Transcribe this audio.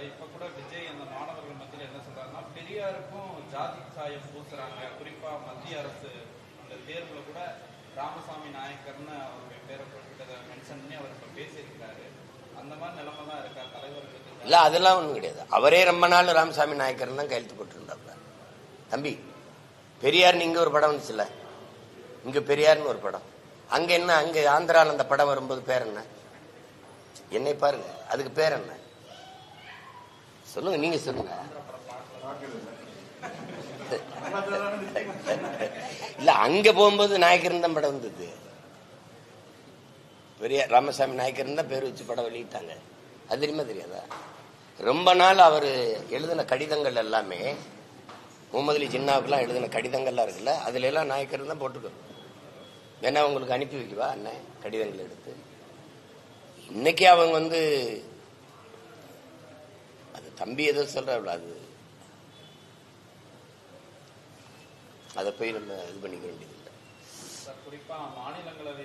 இப்ப கூட விஜய் அந்த மாணவர்கள் மத்தியில் என்ன சொல்றாருன்னா, பெரியாருக்கும் ஜாதி சாயம் பூசுறாங்க. குறிப்பா மத்திய அரசு அந்த தேர்வுல கூட ராமசாமி நாயக்கர்னு அவருடைய பேரை மென்ஷன் பண்ணி அவர் இப்ப பேசியிருக்கிறாரு. அந்த மாதிரி நிலைமை தான் இருக்கா தலைவர்களுக்கு? இல்ல, அதெல்லாம் ஒண்ணும் கிடையாது. அவரே ரொம்ப நாள் ராமசாமி நாயக்கர் தான் கையெழுத்து போட்டுருந்தாப்ல. தம்பி, பெரியார் இங்க ஒரு படம் வந்துச்சுல்ல, இங்க பெரியார்னு ஒரு படம். அங்க என்ன, அங்க ஆந்திரால அந்த படம் வரும்போது பேர் என்ன? என்னை பாருங்க, அதுக்கு பேர் என்ன சொல்லுங்க, நீங்க சொல்லுங்க. இல்ல, அங்க போகும்போது நாயக்கர் தான் படம் வந்தது. பெரியார் ராமசாமி நாயக்கர் தான் பேர் வச்சு படம் வெளியிட்டாங்க. அது தெரியுமா தெரியாதா? ரொம்ப நாள் அவர் எழுதின கடிதங்கள் எல்லாமே, முகமது அலி ஜின்னாவுக்குலாம் எழுதின கடிதங்கள்லாம் இருக்குல்ல, அதுல எல்லாம் நாயக்கர் தான் போட்டுக்கோ. வேணா உங்களுக்கு அனுப்பி வைக்கவா அண்ணன் கடிதங்கள் எடுத்து? இன்னைக்கு அவங்க அது தம்பி ஏதோ சொல்ற, அது அதை போய் நம்ம இது பண்ணிக்க வேண்டியது இல்லை. குறிப்பா மாநிலங்களவை